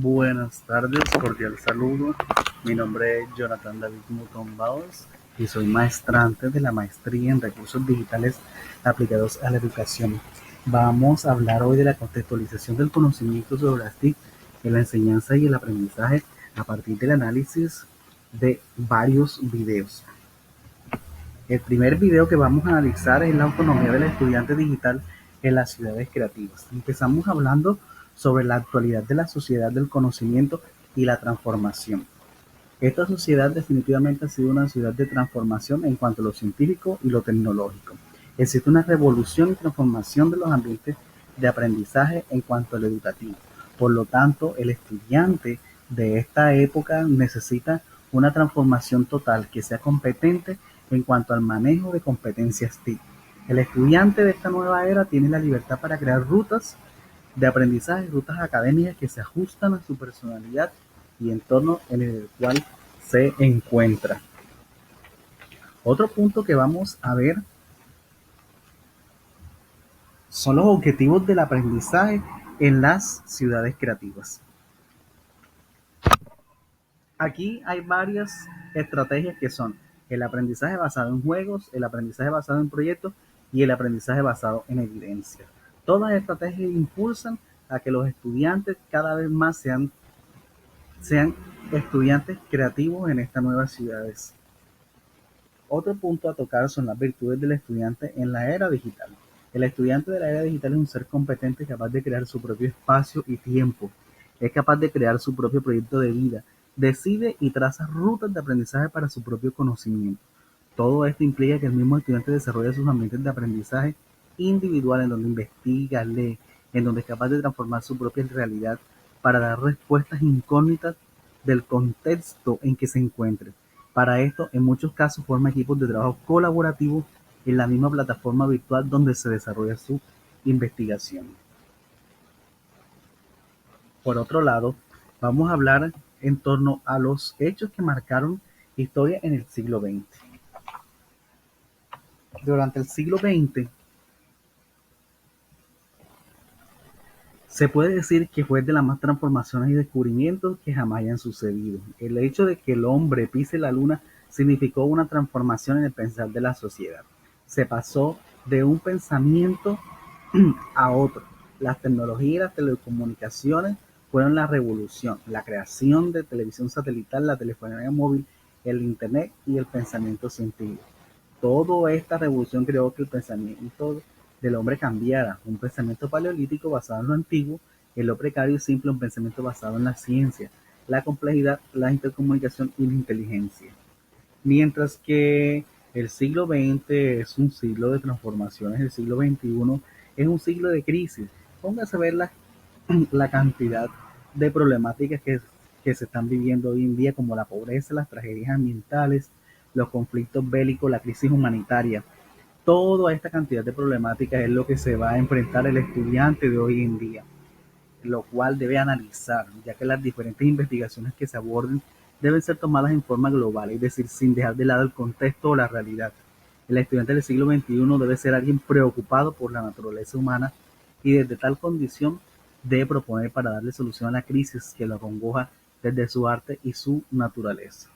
Buenas tardes, cordial saludo. Mi nombre es Jonathan David Mutón Baos y soy maestrante de la maestría en recursos digitales aplicados a la educación. Vamos a hablar hoy de la contextualización del conocimiento sobre las TIC en la enseñanza y el aprendizaje a partir del análisis de varios videos. El primer video que vamos a analizar es la autonomía del estudiante digital en las ciudades creativas. Empezamos hablando sobre la actualidad de la sociedad del conocimiento y la transformación. Esta sociedad definitivamente ha sido una ciudad de transformación en cuanto a lo científico y lo tecnológico. Existe una revolución y transformación de los ambientes de aprendizaje en cuanto a lo educativo. Por lo tanto, el estudiante de esta época necesita una transformación total que sea competente en cuanto al manejo de competencias TIC. El estudiante de esta nueva era tiene la libertad para crear rutas de aprendizaje, rutas académicas que se ajustan a su personalidad y entorno en el cual se encuentra. Otro punto que vamos a ver son los objetivos del aprendizaje en las ciudades creativas. Aquí hay varias estrategias que son el aprendizaje basado en juegos, el aprendizaje basado en proyectos y el aprendizaje basado en evidencia. Todas las estrategias impulsan a que los estudiantes cada vez más sean estudiantes creativos en estas nuevas ciudades. Otro punto a tocar son las virtudes del estudiante en la era digital. El estudiante de la era digital es un ser competente capaz de crear su propio espacio y tiempo. Es capaz de crear su propio proyecto de vida. Decide y traza rutas de aprendizaje para su propio conocimiento. Todo esto implica que el mismo estudiante desarrolla sus ambientes de aprendizaje individual en donde investiga, lee, en donde es capaz de transformar su propia realidad para dar respuestas incógnitas del contexto en que se encuentre. Para esto, en muchos casos, forma equipos de trabajo colaborativos en la misma plataforma virtual donde se desarrolla su investigación. Por otro lado, vamos a hablar en torno a los hechos que marcaron historia en el siglo XX. Durante el siglo XX, se puede decir que fue de las más transformaciones y descubrimientos que jamás hayan sucedido. El hecho de que el hombre pise la luna significó una transformación en el pensar de la sociedad. Se pasó de un pensamiento a otro. Las tecnologías y las telecomunicaciones fueron la revolución, la creación de televisión satelital, la telefonía móvil, el internet y el pensamiento científico. Toda esta revolución creó que el pensamiento del hombre cambiara. Un pensamiento paleolítico basado en lo antiguo, en lo precario y simple, un pensamiento basado en la ciencia, la complejidad, la intercomunicación y la inteligencia. Mientras que el siglo XX es un siglo de transformaciones, el siglo XXI es un siglo de crisis. Póngase a ver la cantidad de problemáticas que se están viviendo hoy en día, como la pobreza, las tragedias ambientales, los conflictos bélicos, la crisis humanitaria. Toda esta cantidad de problemáticas es lo que se va a enfrentar el estudiante de hoy en día, lo cual debe analizar, ya que las diferentes investigaciones que se aborden deben ser tomadas en forma global, es decir, sin dejar de lado el contexto o la realidad. El estudiante del siglo XXI debe ser alguien preocupado por la naturaleza humana y desde tal condición debe proponer para darle solución a la crisis que lo acongoja desde su arte y su naturaleza.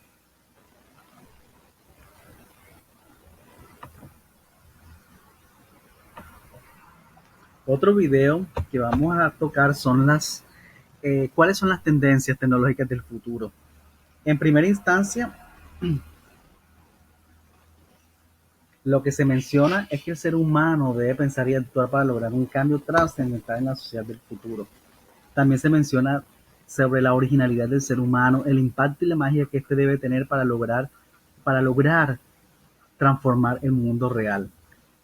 Otro video que vamos a tocar son cuáles son las tendencias tecnológicas del futuro. En primera instancia, lo que se menciona es que el ser humano debe pensar y actuar para lograr un cambio trascendental en la sociedad del futuro. También se menciona sobre la originalidad del ser humano, el impacto y la magia que éste debe tener para lograr transformar el mundo real.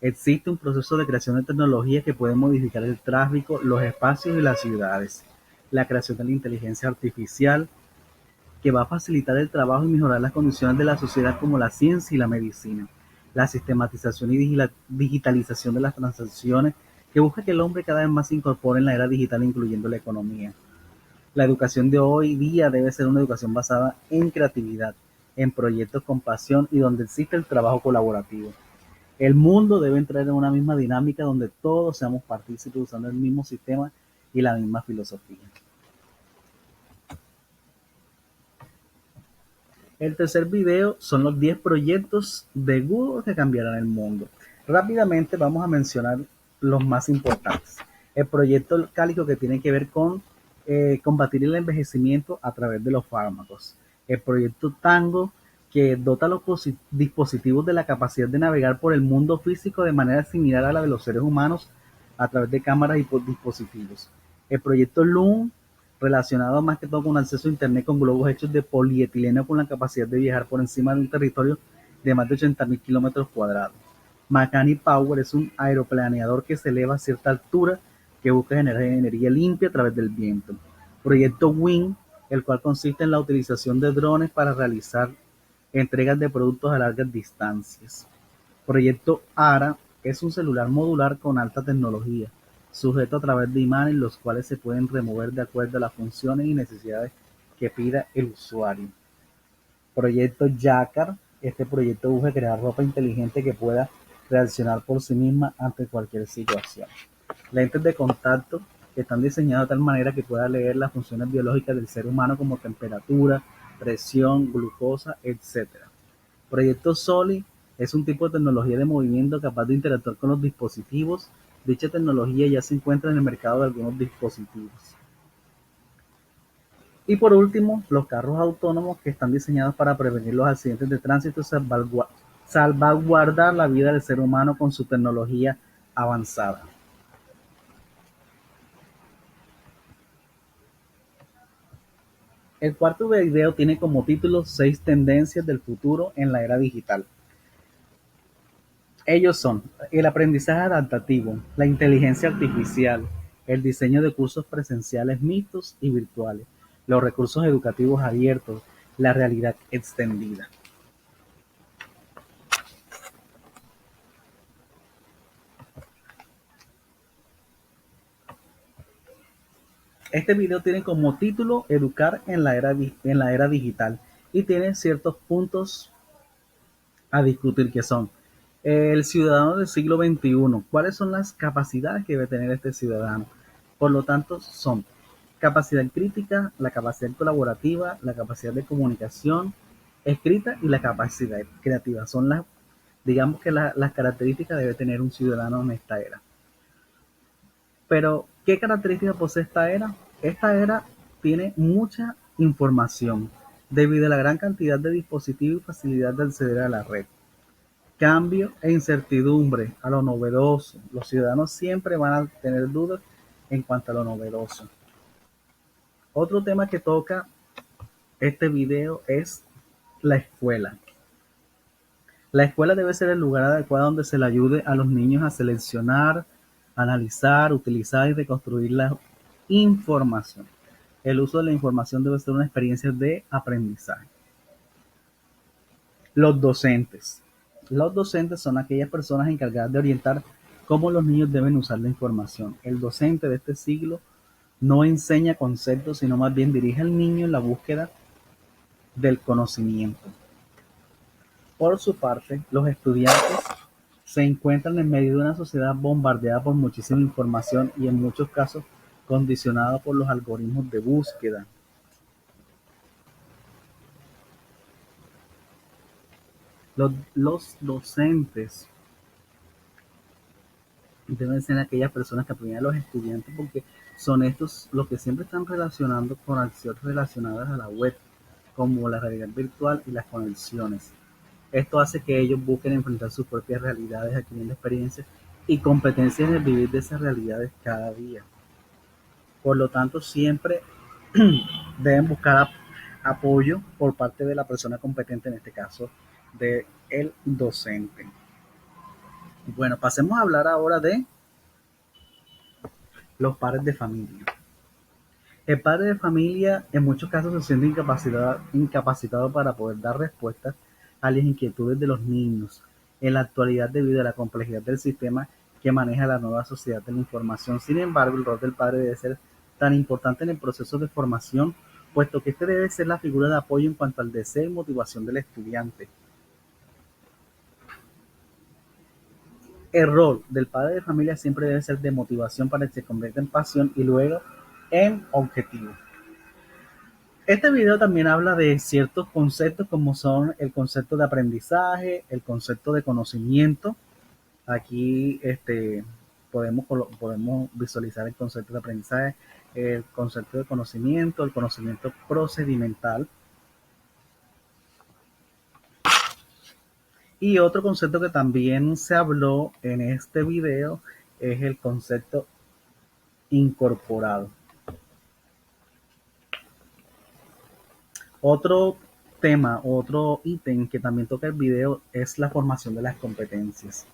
Existe un proceso de creación de tecnologías que puede modificar el tráfico, los espacios y las ciudades. La creación de la inteligencia artificial, que va a facilitar el trabajo y mejorar las condiciones de la sociedad como la ciencia y la medicina. La sistematización y digitalización de las transacciones, que busca que el hombre cada vez más se incorpore en la era digital, incluyendo la economía. La educación de hoy día debe ser una educación basada en creatividad, en proyectos con pasión y donde existe el trabajo colaborativo. El mundo debe entrar en una misma dinámica donde todos seamos partícipes usando el mismo sistema y la misma filosofía. El tercer video son los 10 proyectos de Google que cambiarán el mundo. Rápidamente vamos a mencionar los más importantes. El proyecto Cálico, que tiene que ver con combatir el envejecimiento a través de los fármacos. El proyecto Tango, que dota a los dispositivos de la capacidad de navegar por el mundo físico de manera similar a la de los seres humanos a través de cámaras y dispositivos. El proyecto Loom, relacionado más que todo con acceso a internet con globos hechos de polietileno con la capacidad de viajar por encima de un territorio de más de 80.000 kilómetros cuadrados. Makani Power es un aeroplaneador que se eleva a cierta altura que busca generar energía limpia a través del viento. Proyecto Wing, el cual consiste en la utilización de drones para realizar entregas de productos a largas distancias. Proyecto ARA es un celular modular con alta tecnología, sujeto a través de imanes, los cuales se pueden remover de acuerdo a las funciones y necesidades que pida el usuario. Proyecto Jacquard. Este proyecto busca crear ropa inteligente que pueda reaccionar por sí misma ante cualquier situación. Lentes de contacto que están diseñados de tal manera que pueda leer las funciones biológicas del ser humano como temperatura, presión, glucosa, etc. Proyecto Soli es un tipo de tecnología de movimiento capaz de interactuar con los dispositivos. Dicha tecnología ya se encuentra en el mercado de algunos dispositivos. Y por último, los carros autónomos, que están diseñados para prevenir los accidentes de tránsito y salvaguardar la vida del ser humano con su tecnología avanzada. El cuarto video tiene como título 6 tendencias del futuro en la era digital. Ellos son el aprendizaje adaptativo, la inteligencia artificial, el diseño de cursos presenciales mixtos y virtuales, los recursos educativos abiertos, la realidad extendida. Este video tiene como título Educar en la era digital y tiene ciertos puntos a discutir que son el ciudadano del siglo XXI. ¿Cuáles son las capacidades que debe tener este ciudadano? Por lo tanto, son capacidad crítica, la capacidad colaborativa, la capacidad de comunicación escrita y la capacidad creativa. Son digamos que las características que debe tener un ciudadano en esta era. Pero, ¿qué características posee esta era? Esta era tiene mucha información debido a la gran cantidad de dispositivos y facilidad de acceder a la red. Cambio e incertidumbre a lo novedoso. Los ciudadanos siempre van a tener dudas en cuanto a lo novedoso. Otro tema que toca este video es la escuela. La escuela debe ser el lugar adecuado donde se le ayude a los niños a seleccionar, analizar, utilizar y reconstruir la información. El uso de la información debe ser una experiencia de aprendizaje. Los docentes. Los docentes son aquellas personas encargadas de orientar cómo los niños deben usar la información. El docente de este siglo no enseña conceptos, sino más bien dirige al niño en la búsqueda del conocimiento. Por su parte, los estudiantes se encuentran en medio de una sociedad bombardeada por muchísima información y en muchos casos condicionada por los algoritmos de búsqueda. Los docentes deben ser aquellas personas que apoyan a los estudiantes porque son estos los que siempre están relacionando con acciones relacionadas a la web, como la realidad virtual y las conexiones. Esto hace que ellos busquen enfrentar sus propias realidades, adquiriendo experiencias y competencias en el vivir de esas realidades cada día. Por lo tanto, siempre deben buscar apoyo por parte de la persona competente, en este caso, del docente. Bueno, pasemos a hablar ahora de los padres de familia. El padre de familia en muchos casos se siente incapacitado para poder dar respuestas a las inquietudes de los niños. En la actualidad, debido a la complejidad del sistema que maneja la nueva sociedad de la información, sin embargo, el rol del padre debe ser tan importante en el proceso de formación, puesto que este debe ser la figura de apoyo en cuanto al deseo y motivación del estudiante. El rol del padre de familia siempre debe ser de motivación para que se convierta en pasión y luego en objetivo. Este video también habla de ciertos conceptos como son el concepto de aprendizaje, el concepto de conocimiento. Aquí podemos visualizar el concepto de aprendizaje, el concepto de conocimiento, el conocimiento procedimental. Y otro concepto que también se habló en este video es el concepto incorporado. Otro tema, otro ítem que también toca el video es la formación de las competencias.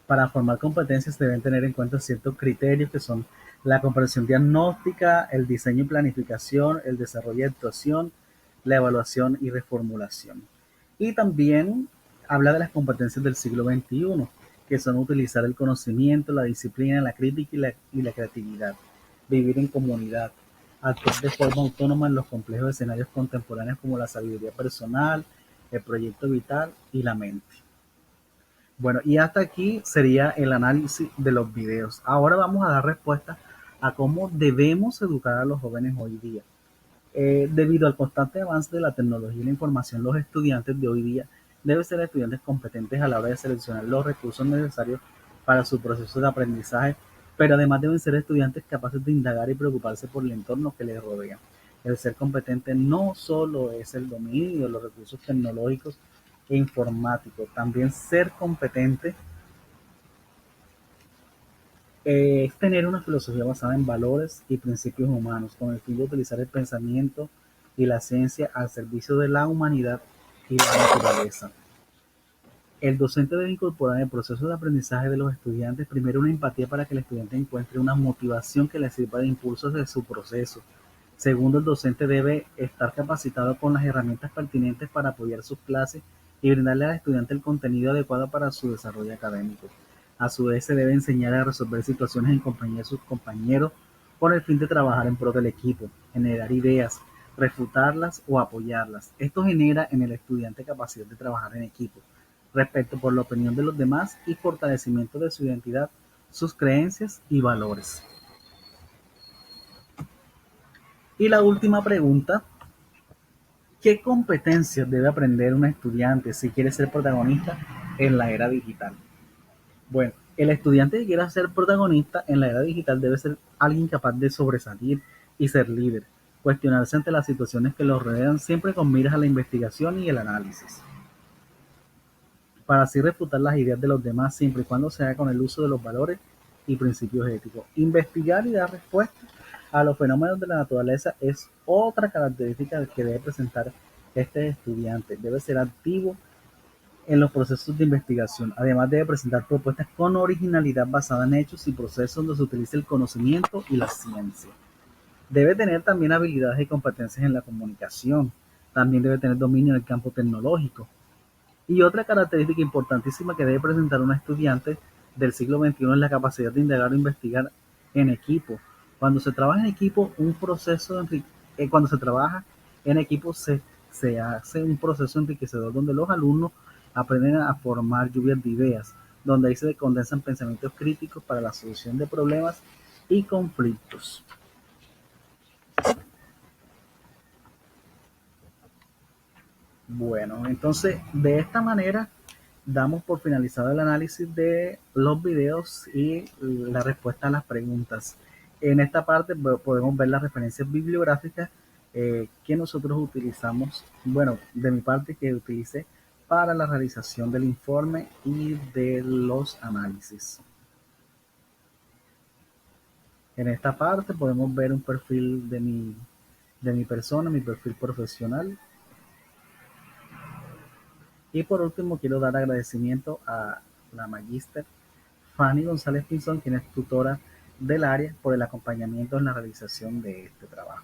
Para formar competencias se deben tener en cuenta ciertos criterios que son la comprensión diagnóstica, el diseño y planificación, el desarrollo y actuación, la evaluación y reformulación. Y también habla de las competencias del siglo XXI, que son utilizar el conocimiento, la disciplina, la crítica y la creatividad, vivir en comunidad, actuar de forma autónoma en los complejos escenarios contemporáneos como la sabiduría personal, el proyecto vital y la mente. Bueno, y hasta aquí sería el análisis de los videos. Ahora vamos a dar respuesta a cómo debemos educar a los jóvenes hoy día. Debido al constante avance de la tecnología y la información, los estudiantes de hoy día deben ser estudiantes competentes a la hora de seleccionar los recursos necesarios para su proceso de aprendizaje, pero además deben ser estudiantes capaces de indagar y preocuparse por el entorno que les rodea. El ser competente no solo es el dominio de los recursos tecnológicos e informáticos, también ser competente es tener una filosofía basada en valores y principios humanos, con el fin de utilizar el pensamiento y la ciencia al servicio de la humanidad y la naturaleza. El docente debe incorporar en el proceso de aprendizaje de los estudiantes primero una empatía para que el estudiante encuentre una motivación que le sirva de impulso de su proceso. Segundo, el docente debe estar capacitado con las herramientas pertinentes para apoyar sus clases y brindarle al estudiante el contenido adecuado para su desarrollo académico. A su vez, se debe enseñar a resolver situaciones en compañía de sus compañeros con el fin de trabajar en pro del equipo, generar ideas, refutarlas o apoyarlas. Esto genera en el estudiante capacidad de trabajar en equipo, respeto por la opinión de los demás y fortalecimiento de su identidad, sus creencias y valores. Y la última pregunta: ¿qué competencias debe aprender un estudiante si quiere ser protagonista en la era digital? Bueno, el estudiante que quiera ser protagonista en la era digital debe ser alguien capaz de sobresalir y ser líder, cuestionarse ante las situaciones que lo rodean siempre con miras a la investigación y el análisis, para así refutar las ideas de los demás siempre y cuando se haga con el uso de los valores y principios éticos. Investigar y dar respuesta a los fenómenos de la naturaleza es otra característica que debe presentar este estudiante. Debe ser activo en los procesos de investigación. Además, debe presentar propuestas con originalidad basada en hechos y procesos donde se utilice el conocimiento y la ciencia. Debe tener también habilidades y competencias en la comunicación. También debe tener dominio en el campo tecnológico. Y otra característica importantísima que debe presentar un estudiante del siglo XXI es la capacidad de indagar o investigar en equipo. Cuando se trabaja en equipo, cuando se trabaja en equipo se hace un proceso enriquecedor donde los alumnos aprenden a formar lluvias de ideas, donde ahí se condensan pensamientos críticos para la solución de problemas y conflictos. Bueno, entonces de esta manera damos por finalizado el análisis de los videos y la respuesta a las preguntas. En esta parte podemos ver las referencias bibliográficas que nosotros utilizamos, bueno, de mi parte que utilicé para la realización del informe y de los análisis. En esta parte podemos ver un perfil de mi persona, mi perfil profesional. Y por último, quiero dar agradecimiento a la magíster Fanny González Pinzón, quien es tutora del área, por el acompañamiento en la realización de este trabajo.